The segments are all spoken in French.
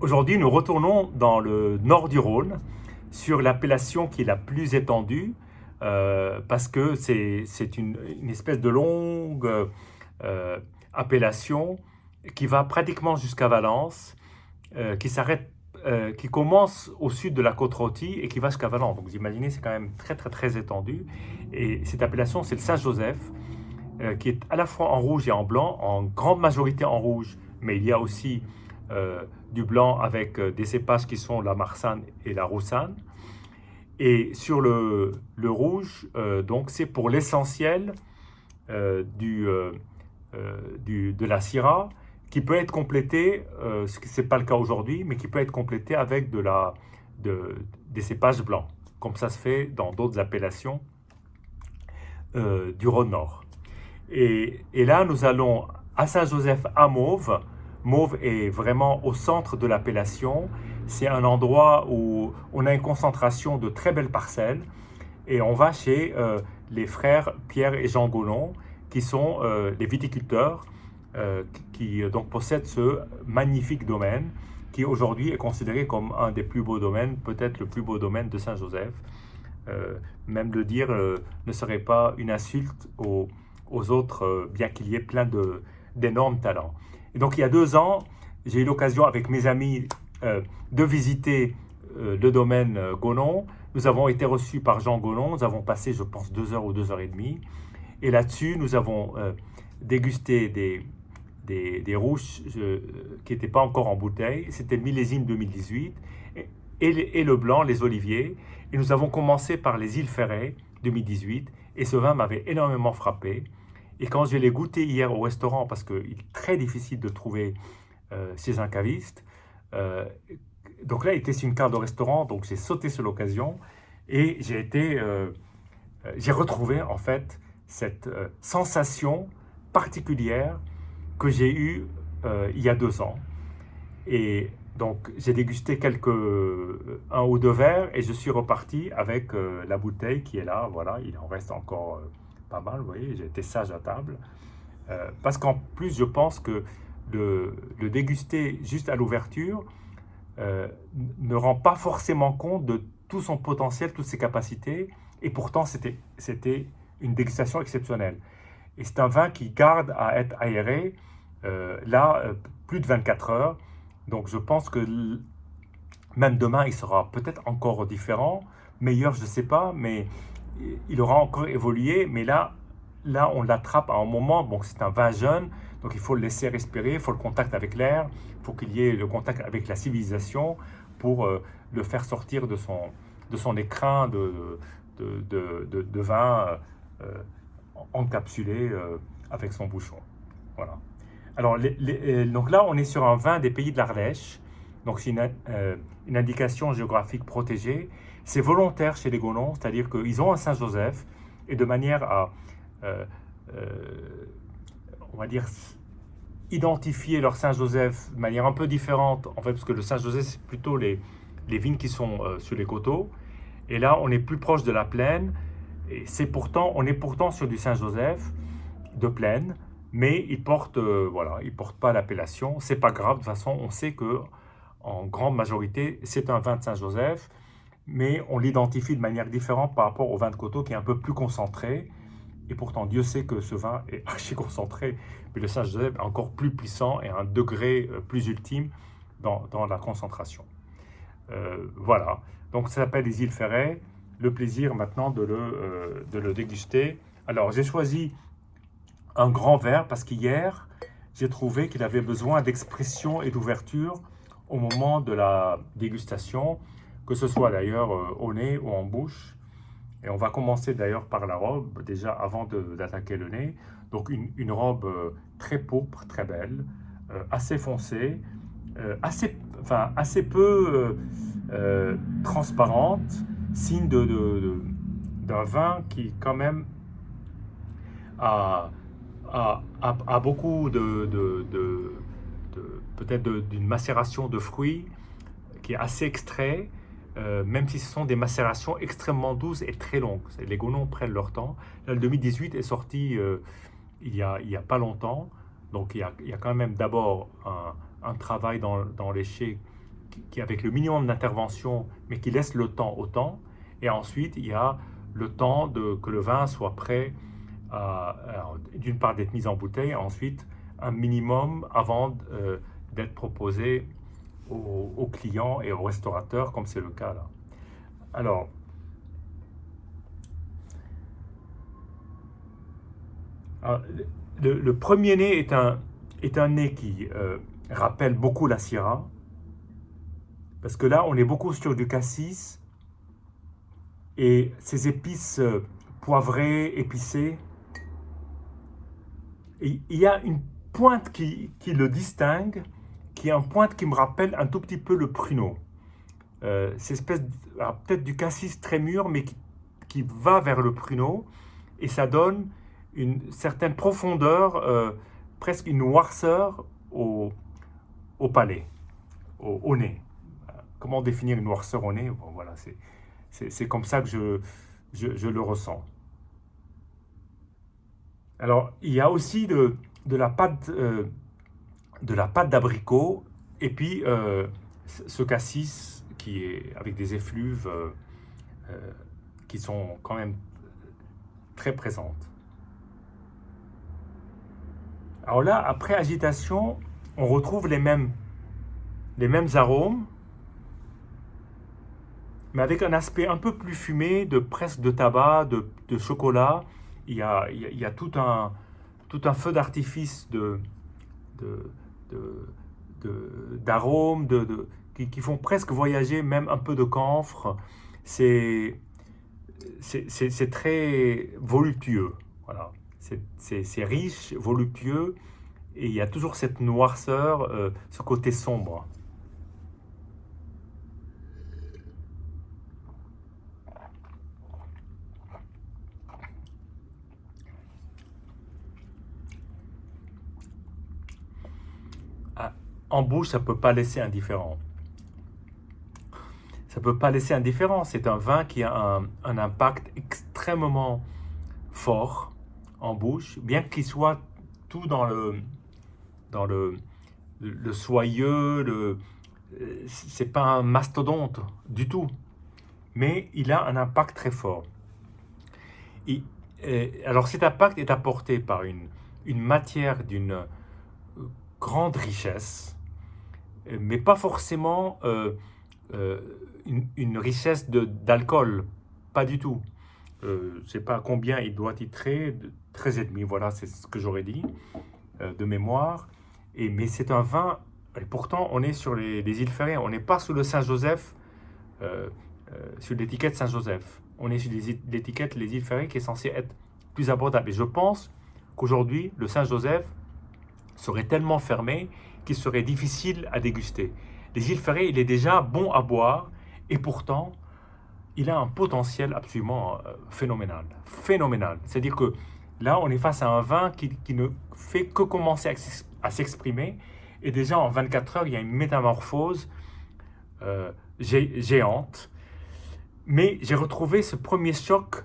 Aujourd'hui, nous retournons dans le nord du Rhône, sur l'appellation qui est la plus étendue, parce que c'est une espèce de longue euh, appellation qui va pratiquement jusqu'à Valence, qui s'arrête, qui commence au sud de la Côte-Rôtie et qui va jusqu'à Valence. Donc vous imaginez, c'est quand même très très très étendu. Et cette appellation, c'est le Saint-Joseph, qui est à la fois en rouge et en blanc, en grande majorité en rouge, mais il y a aussi du blanc avec des cépages qui sont la Marsanne et la Roussanne. Et sur le rouge, donc c'est pour l'essentiel de la Syrah, qui peut être complété, ce n'est pas le cas aujourd'hui, mais qui peut être complété avec des cépages blancs, comme ça se fait dans d'autres appellations du Rhône Nord. Et là, nous allons à Saint-Joseph à Mauves. Mauves est vraiment au centre de l'appellation. C'est un endroit où on a une concentration de très belles parcelles. Et on va chez les frères Pierre et Jean Gaulon, qui sont les viticulteurs qui donc possèdent ce magnifique domaine, qui aujourd'hui est considéré comme un des plus beaux domaines, peut-être le plus beau domaine de Saint-Joseph. Même le dire ne serait pas une insulte aux autres, bien qu'il y ait plein d'énormes talents. Et donc il y a 2 ans, j'ai eu l'occasion avec mes amis de visiter le domaine Gaulon. Nous avons été reçus par Jean Gaulon, nous avons passé je pense 2 heures ou 2 heures et demie. Et là-dessus, nous avons dégusté des rouges qui n'étaient pas encore en bouteille. C'était le millésime 2018. Et le blanc, les oliviers. Et nous avons commencé par les îles Ferret 2018. Et ce vin m'avait énormément frappé. Et quand je l'ai goûté hier au restaurant, parce qu'il est très difficile de trouver chez un caviste, donc là, il était sur une carte de restaurant, donc j'ai sauté sur l'occasion et j'ai retrouvé en fait cette sensation particulière que j'ai eue il y a 2 ans. Et donc j'ai dégusté un ou deux verres et je suis reparti avec la bouteille qui est là. Voilà, il en reste encore pas mal. Vous voyez, j'ai été sage à table. Parce qu'en plus, je pense que le déguster juste à l'ouverture ne rend pas forcément compte de tout son potentiel, toutes ses capacités. Et pourtant, c'était une dégustation exceptionnelle. Et c'est un vin qui garde à être aéré, plus de 24 heures. Donc je pense que même demain, il sera peut-être encore différent, meilleur, je ne sais pas, mais il aura encore évolué. Mais là on l'attrape à un moment, bon, c'est un vin jeune, donc il faut le laisser respirer, il faut le contact avec l'air, il faut qu'il y ait le contact avec la civilisation pour le faire sortir de son écrin de vin encapsulé avec son bouchon. Voilà. Alors, donc là, on est sur un vin des pays de l'Ardèche. Donc, c'est une indication géographique protégée. C'est volontaire chez les Gaulons, c'est-à-dire qu'ils ont un Saint-Joseph et de manière à, euh, euh, on va dire, identifier leur Saint-Joseph de manière un peu différente, en fait, parce que le Saint-Joseph, c'est plutôt les vignes qui sont sur les coteaux. Et là, on est plus proche de la plaine. Et on est pourtant sur du Saint-Joseph de plaine, mais voilà, il porte pas l'appellation. C'est pas grave, de toute façon, on sait que en grande majorité, c'est un vin de Saint-Joseph, mais on l'identifie de manière différente par rapport au vin de coteaux qui est un peu plus concentré. Et pourtant, Dieu sait que ce vin est archi concentré, mais le Saint-Joseph est encore plus puissant et à un degré plus ultime dans la concentration. Voilà, donc ça s'appelle les îles Ferret. Le plaisir maintenant de le déguster. Alors, j'ai choisi un grand verre parce qu'hier, j'ai trouvé qu'il avait besoin d'expression et d'ouverture au moment de la dégustation, que ce soit d'ailleurs au nez ou en bouche. Et on va commencer d'ailleurs par la robe, déjà avant d'attaquer le nez. Donc une robe très pourpre, très belle, assez foncée, assez peu transparente, signe d'un vin qui quand même a, a beaucoup peut-être d'une macération de fruits qui est assez extrait, même si ce sont des macérations extrêmement douces et très longues. Les Gaulons prennent leur temps. Là, le 2018 est sorti il y a pas longtemps, donc il y a quand même d'abord un travail dans les chais avec le minimum d'intervention, mais qui laisse le temps au temps. Et ensuite, il y a le temps que le vin soit prêt, d'une part d'être mis en bouteille, ensuite un minimum avant d'être proposé aux clients et aux restaurateurs, comme c'est le cas là. Alors, le premier nez est un nez qui rappelle beaucoup la Syrah, parce que là, on est beaucoup sur du cassis, et ces épices poivrées, épicées. Et il y a une pointe qui le distingue, qui est une pointe qui me rappelle un tout petit peu le pruneau. C'est peut-être du cassis très mûr, mais qui va vers le pruneau, et ça donne une certaine profondeur, presque une noirceur au palais, au nez. Comment définir une noirceur au nez? Bon, voilà, c'est comme ça que je le ressens. Alors, il y a aussi de la pâte d'abricot, et puis ce cassis qui est avec des effluves qui sont quand même très présentes. Alors là, après agitation, on retrouve les mêmes arômes, mais avec un aspect un peu plus fumé, presque de tabac, de chocolat. Il y a tout un feu d'artifice d'arômes qui font presque voyager, même un peu de camphre. C'est très voluptueux. Voilà. C'est riche, voluptueux, et il y a toujours cette noirceur, ce côté sombre. En bouche, ça ne peut pas laisser indifférent. Ça ne peut pas laisser indifférent. C'est un vin qui a un impact extrêmement fort en bouche, bien qu'il soit tout dans le soyeux, c'est pas un mastodonte du tout, mais il a un impact très fort. Alors cet impact est apporté par une matière d'une grande richesse, mais pas forcément une richesse d'alcool, pas du tout. Je ne sais pas combien il doit titrer, 13,5, voilà, c'est ce que j'aurais dit, de mémoire. Mais c'est un vin, et pourtant on est sur les îles Ferrées, on n'est pas sous le Saint-Joseph, sur l'étiquette Saint-Joseph. On est sur l'étiquette les îles Ferrées qui est censée être plus abordable. Et je pense qu'aujourd'hui, le Saint-Joseph serait tellement fermé qu'il serait difficile à déguster. Les îles Ferrées, il est déjà bon à boire, et pourtant, il a un potentiel absolument phénoménal. Phénoménal. C'est-à-dire que là, on est face à un vin qui ne fait que commencer à s'exprimer, et déjà en 24 heures, il y a une métamorphose géante. Mais j'ai retrouvé ce premier choc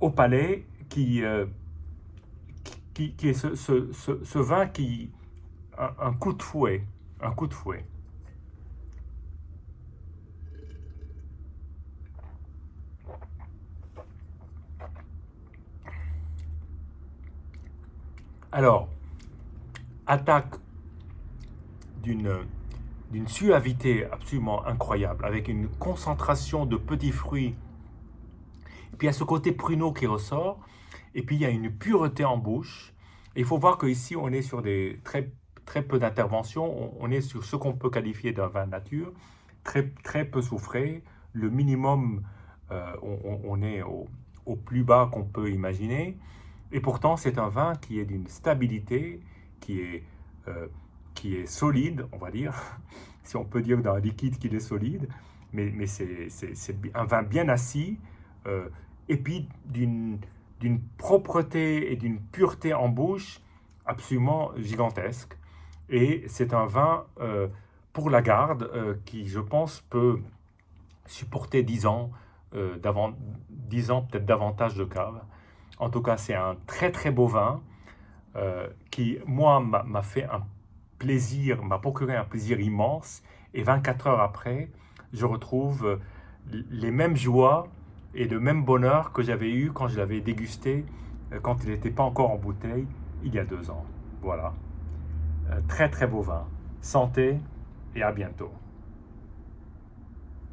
au palais qui est ce vin qui un coup de fouet, un coup de fouet. Alors, attaque d'une suavité absolument incroyable, avec une concentration de petits fruits, et puis il y a ce côté pruneau qui ressort, et puis il y a une pureté en bouche. Et il faut voir qu'ici, on est sur des très peu d'intervention, on est sur ce qu'on peut qualifier d'un vin nature, très peu soufré, le minimum, on est au plus bas qu'on peut imaginer, et pourtant c'est un vin qui est d'une stabilité, qui est solide, on va dire, si on peut dire dans un liquide qu'il est solide, mais c'est un vin bien assis, et puis d'une propreté et d'une pureté en bouche absolument gigantesque. Et c'est un vin pour la garde qui, je pense, peut supporter 10 ans, 10 ans peut-être davantage de cave. En tout cas, c'est un très très beau vin qui, moi, m'a fait plaisir, m'a procuré un plaisir immense. Et 24 heures après, je retrouve les mêmes joies et le même bonheur que j'avais eu quand je l'avais dégusté, quand il n'était pas encore en bouteille, il y a 2 ans. Voilà. Très très beau vin. Santé et à bientôt.